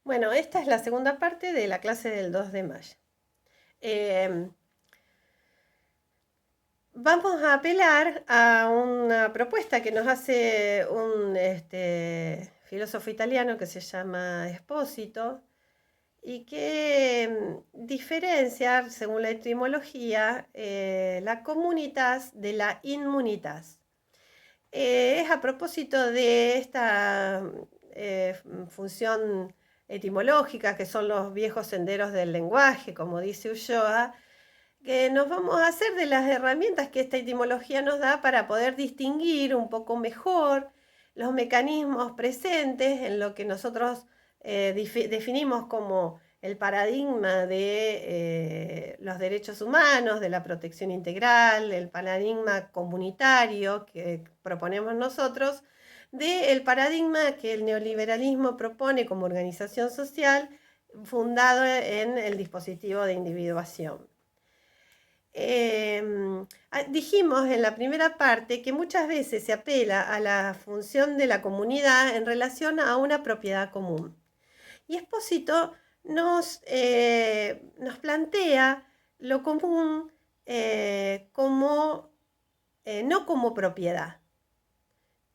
Bueno, esta es la segunda parte de la clase del 2 de mayo. Eh, Vamos a apelar a una propuesta que nos hace un filósofo italiano que se llama Espósito y que diferencia, según la etimología, la communitas de la inmunitas. Es a propósito de esta función etimológica, que son los viejos senderos del lenguaje, como dice Ulloa, que nos vamos a hacer de las herramientas que esta etimología nos da para poder distinguir un poco mejor los mecanismos presentes en lo que nosotros definimos como el paradigma de los derechos humanos, de la protección integral, el paradigma comunitario que proponemos nosotros, del paradigma que el neoliberalismo propone como organización social fundado en el dispositivo de individuación. Dijimos en la primera parte que muchas veces se apela a la función de la comunidad en relación a una propiedad común. Y Espósito nos plantea lo común no como propiedad.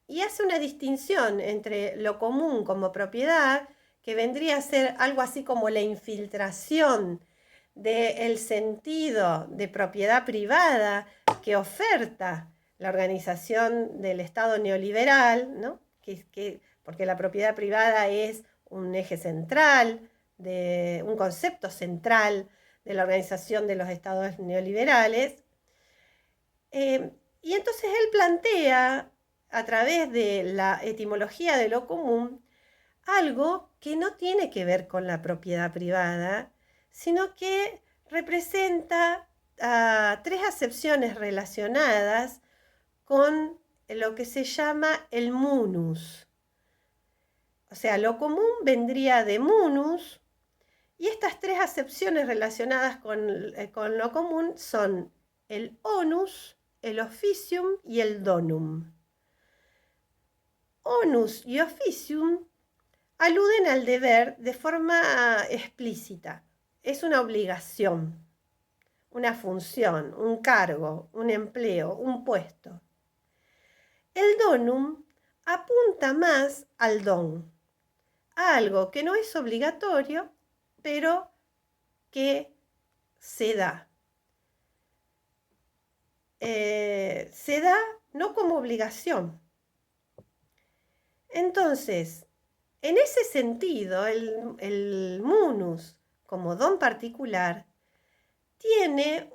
Y hace una distinción entre lo común como propiedad, que vendría a ser algo así como la infiltración del sentido de propiedad privada que oferta la organización del Estado neoliberal, ¿no? Porque la propiedad privada es un eje central, un concepto central de la organización de los estados neoliberales. Y entonces él plantea, a través de la etimología de lo común, algo que no tiene que ver con la propiedad privada, sino que representa tres acepciones relacionadas con lo que se llama el munus. O sea, lo común vendría de munus, y estas tres acepciones relacionadas con lo común son el onus, el officium y el donum. Onus y officium aluden al deber de forma explícita. Es una obligación, una función, un cargo, un empleo, un puesto. El donum apunta más al don, a algo que no es obligatorio, pero que se da. Se da no como obligación. Entonces, en ese sentido, el munus como don particular tiene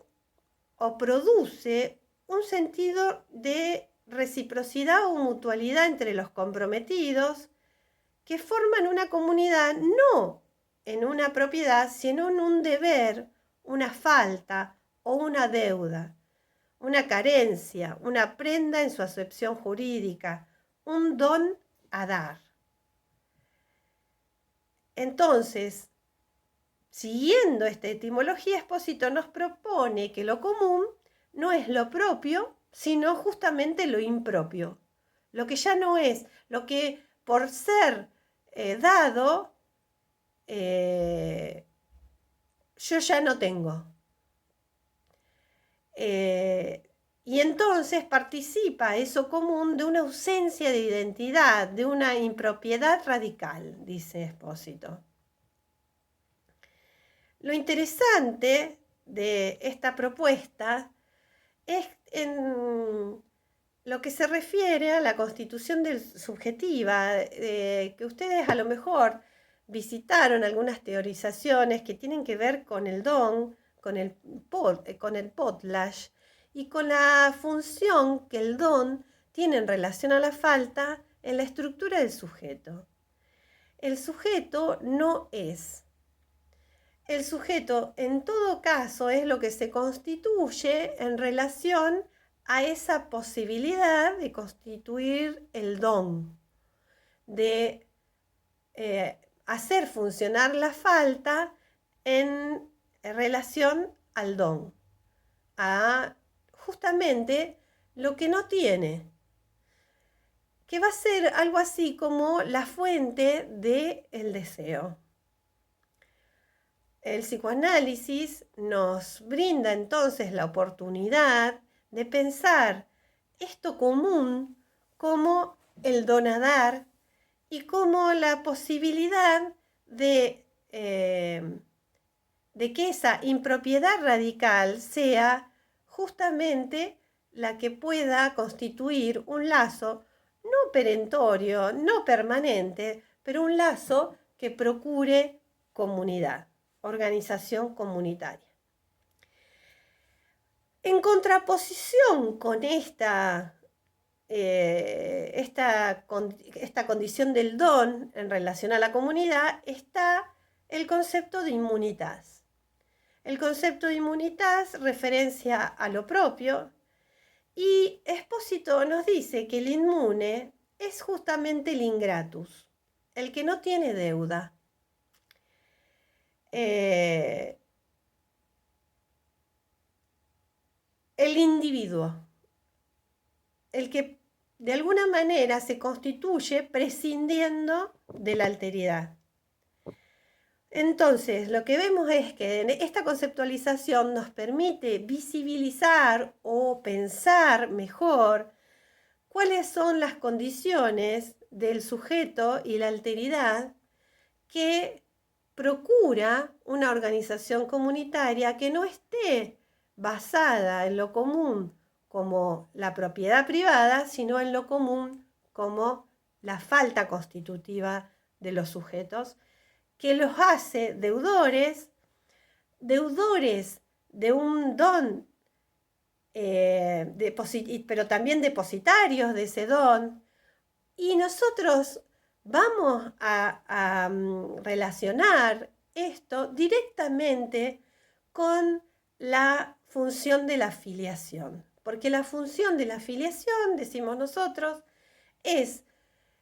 o produce un sentido de reciprocidad o mutualidad entre los comprometidos que forman una comunidad no en una propiedad, sino en un deber, una falta o una deuda, una carencia, una prenda en su acepción jurídica, un don a dar. Entonces, siguiendo esta etimología, Espósito nos propone que lo común no es lo propio, sino justamente lo impropio. Lo que ya no es, lo que por ser dado, yo ya no tengo. Y entonces participa eso común de una ausencia de identidad, de una impropiedad radical, dice Espósito. Lo interesante de esta propuesta es en lo que se refiere a la constitución subjetiva, que ustedes a lo mejor visitaron algunas teorizaciones que tienen que ver con el don, con el potlatch y con la función que el don tiene en relación a la falta en la estructura del sujeto. El sujeto no es. El sujeto, en todo caso, es lo que se constituye en relación a esa posibilidad de constituir el don, de hacer funcionar la falta en relación al don, a justamente lo que no tiene, que va a ser algo así como la fuente del deseo. el psicoanálisis nos brinda entonces la oportunidad de pensar esto común como el donadar y como la posibilidad de que esa impropiedad radical sea justamente la que pueda constituir un lazo no perentorio, no permanente, pero un lazo que procure comunidad, organización comunitaria. En contraposición con esta condición del don en relación a la comunidad está el concepto de inmunitas. El concepto de inmunitas referencia a lo propio y Espósito nos dice que el inmune es justamente el ingratus, el que no tiene deuda. El individuo, el que de alguna manera se constituye prescindiendo de la alteridad. Entonces, lo que vemos es que esta conceptualización nos permite visibilizar o pensar mejor cuáles son las condiciones del sujeto y la alteridad que procura una organización comunitaria que no esté basada en lo común como la propiedad privada, sino en lo común como la falta constitutiva de los sujetos, que los hace deudores de un don, pero también depositarios de ese don. Y nosotros vamos a relacionar esto directamente con la función de la filiación. Porque la función de la filiación, decimos nosotros, es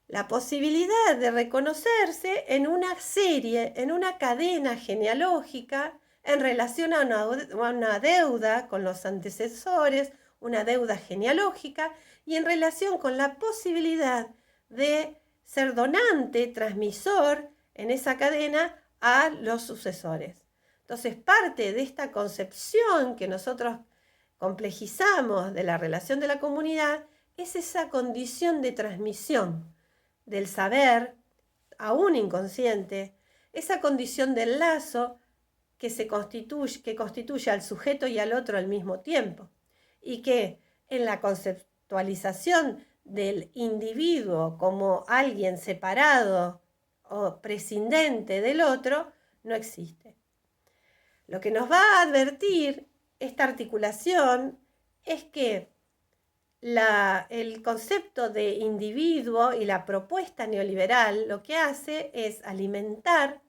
la posibilidad de reconocerse en una serie, en una cadena genealógica en relación a una deuda con los antecesores, una deuda genealógica, y en relación con la posibilidad de ser donante, transmisor en esa cadena a los sucesores. Entonces, parte de esta concepción que nosotros complejizamos de la relación de la comunidad es esa condición de transmisión del saber, aún inconsciente, esa condición del lazo que constituye al sujeto y al otro al mismo tiempo, y que en la conceptualización del individuo como alguien separado o prescindente del otro, no existe. Lo que nos va a advertir esta articulación es que el concepto de individuo y la propuesta neoliberal lo que hace es alimentar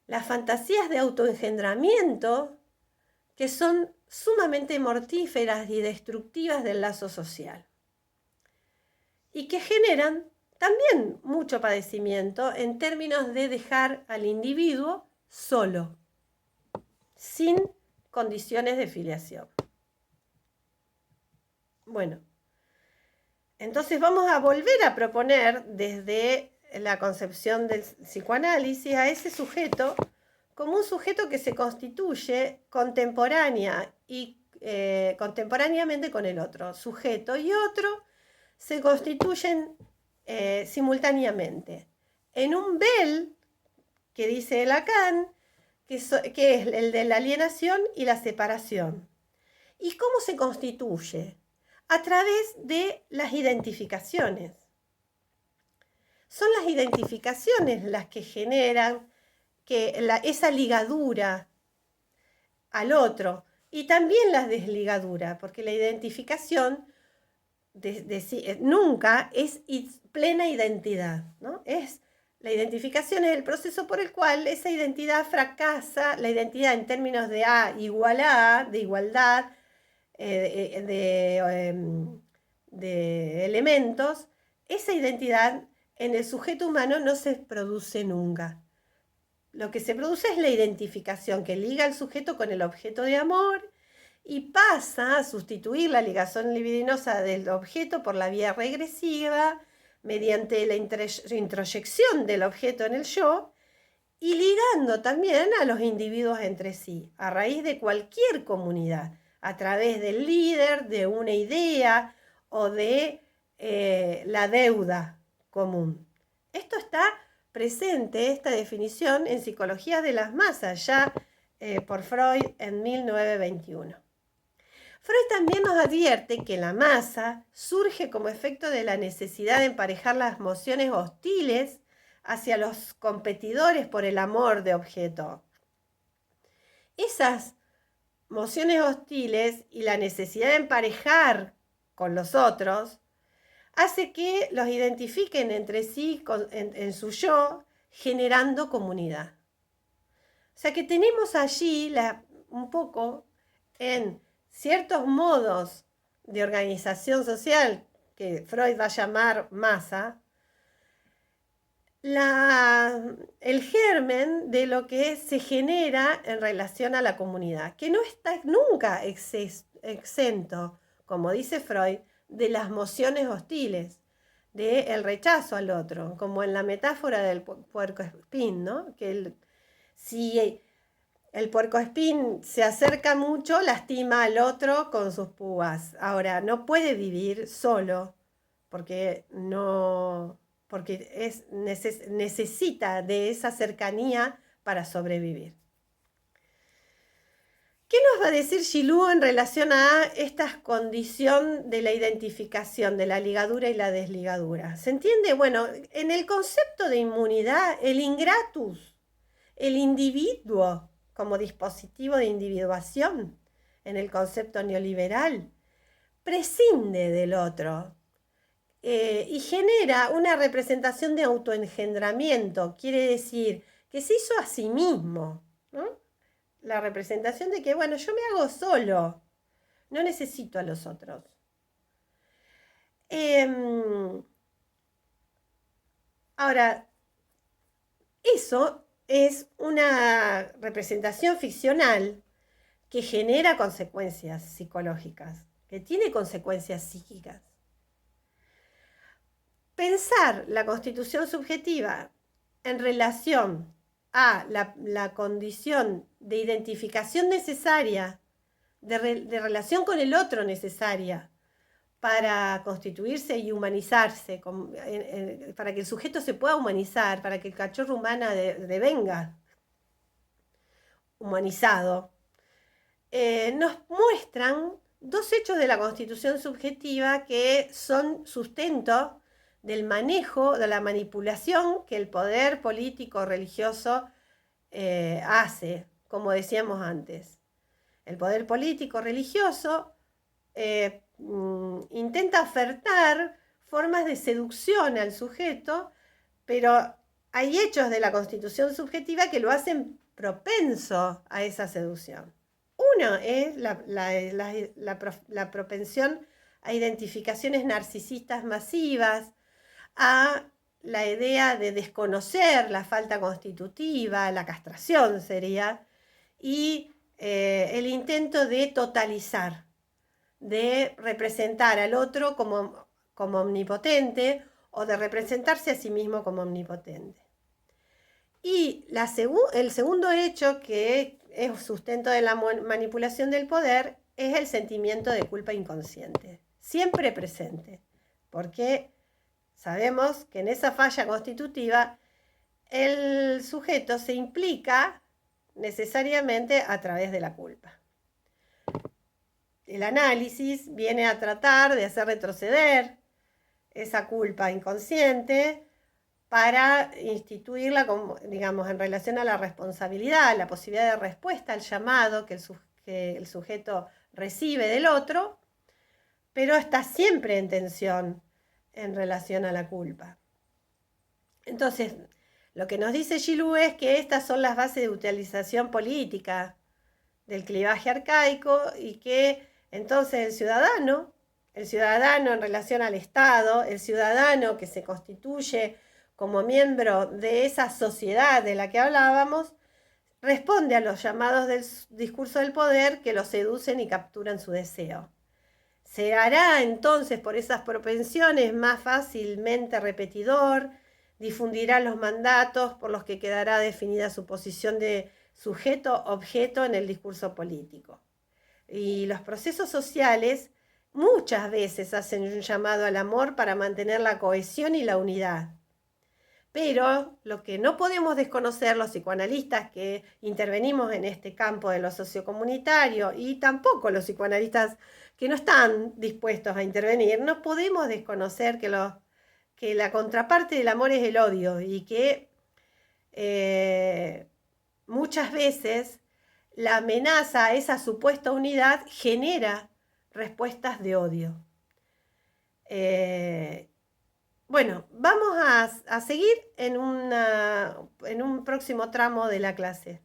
las fantasías de autoengendramiento que son sumamente mortíferas y destructivas del lazo social y que generan también mucho padecimiento en términos de dejar al individuo solo, sin condiciones de filiación. Bueno, entonces vamos a volver a proponer desde la concepción del psicoanálisis a ese sujeto como un sujeto que se constituye contemporáneamente con el otro. Sujeto y otro se constituyen simultáneamente en un vel que dice Lacan, que es el de la alienación y la separación. ¿Y cómo se constituye? A través de las identificaciones. Son las identificaciones las que generan esa ligadura al otro y también la desligadura, porque la identificación nunca es plena identidad, ¿no? La identificación es el proceso por el cual esa identidad fracasa, la identidad en términos de A igual a, de igualdad, de elementos, esa identidad en el sujeto humano no se produce nunca. Lo que se produce es la identificación que liga al sujeto con el objeto de amor y pasa a sustituir la ligación libidinosa del objeto por la vía regresiva mediante la introyección del objeto en el yo y ligando también a los individuos entre sí, a raíz de cualquier comunidad, a través del líder, de una idea o de la deuda común. Esto está presente, esta definición, en Psicología de las Masas, ya por Freud en 1921. Freud también nos advierte que la masa surge como efecto de la necesidad de emparejar las emociones hostiles hacia los competidores por el amor de objeto. Esas emociones hostiles y la necesidad de emparejar con los otros hace que los identifiquen entre sí en su yo, generando comunidad. O sea que tenemos allí un poco en ciertos modos de organización social que Freud va a llamar masa, el germen de lo que se genera en relación a la comunidad, que no está nunca exento, como dice Freud, de las emociones hostiles, del rechazo al otro, como en la metáfora del puercoespín, ¿no? Que si el puercoespín se acerca mucho, lastima al otro con sus púas. Ahora, no puede vivir solo, porque necesita de esa cercanía para sobrevivir. ¿Qué nos va a decir Gilou en relación a esta condición de la identificación, de la ligadura y la desligadura? ¿Se entiende? Bueno, en el concepto de inmunidad, el ingratus, el individuo como dispositivo de individuación, en el concepto neoliberal, prescinde del otro y genera una representación de autoengendramiento, quiere decir que se hizo a sí mismo, ¿no? La representación de que, bueno, yo me hago solo, no necesito a los otros. Ahora, eso es una representación ficcional que genera consecuencias psicológicas, que tiene consecuencias psíquicas. Pensar la constitución subjetiva en relación a la condición de identificación necesaria, de relación con el otro necesaria, para constituirse y humanizarse, para que el sujeto se pueda humanizar, para que el cachorro humano devenga humanizado, nos muestran dos hechos de la constitución subjetiva que son sustento del manejo, de la manipulación que el poder político religioso hace, como decíamos antes. El poder político religioso intenta ofertar formas de seducción al sujeto, pero hay hechos de la constitución subjetiva que lo hacen propenso a esa seducción. Uno es la propensión a identificaciones narcisistas masivas, a la idea de desconocer la falta constitutiva, la castración sería, y el intento de totalizar, de representar al otro como omnipotente o de representarse a sí mismo como omnipotente. Y el segundo hecho, que es sustento de la manipulación del poder, es el sentimiento de culpa inconsciente, siempre presente, porque sabemos que en esa falla constitutiva el sujeto se implica necesariamente a través de la culpa. El análisis viene a tratar de hacer retroceder esa culpa inconsciente para instituirla, como, digamos, en relación a la responsabilidad, la posibilidad de respuesta al llamado que el sujeto recibe del otro, pero está siempre en tensión en relación a la culpa. Entonces, lo que nos dice Gilou es que estas son las bases de utilización política del clivaje arcaico y que entonces el ciudadano en relación al Estado, el ciudadano que se constituye como miembro de esa sociedad de la que hablábamos, responde a los llamados del discurso del poder que lo seducen y capturan su deseo. Se hará entonces por esas propensiones más fácilmente repetidor difundirá los mandatos por los que quedará definida su posición de sujeto-objeto en el discurso político. Y los procesos sociales muchas veces hacen un llamado al amor para mantener la cohesión y la unidad. Pero lo que no podemos desconocer los psicoanalistas que intervenimos en este campo de lo sociocomunitario y tampoco los psicoanalistas que no están dispuestos a intervenir, no podemos desconocer que la contraparte del amor es el odio y que muchas veces la amenaza a esa supuesta unidad genera respuestas de odio. Bueno, vamos a seguir en un próximo tramo de la clase.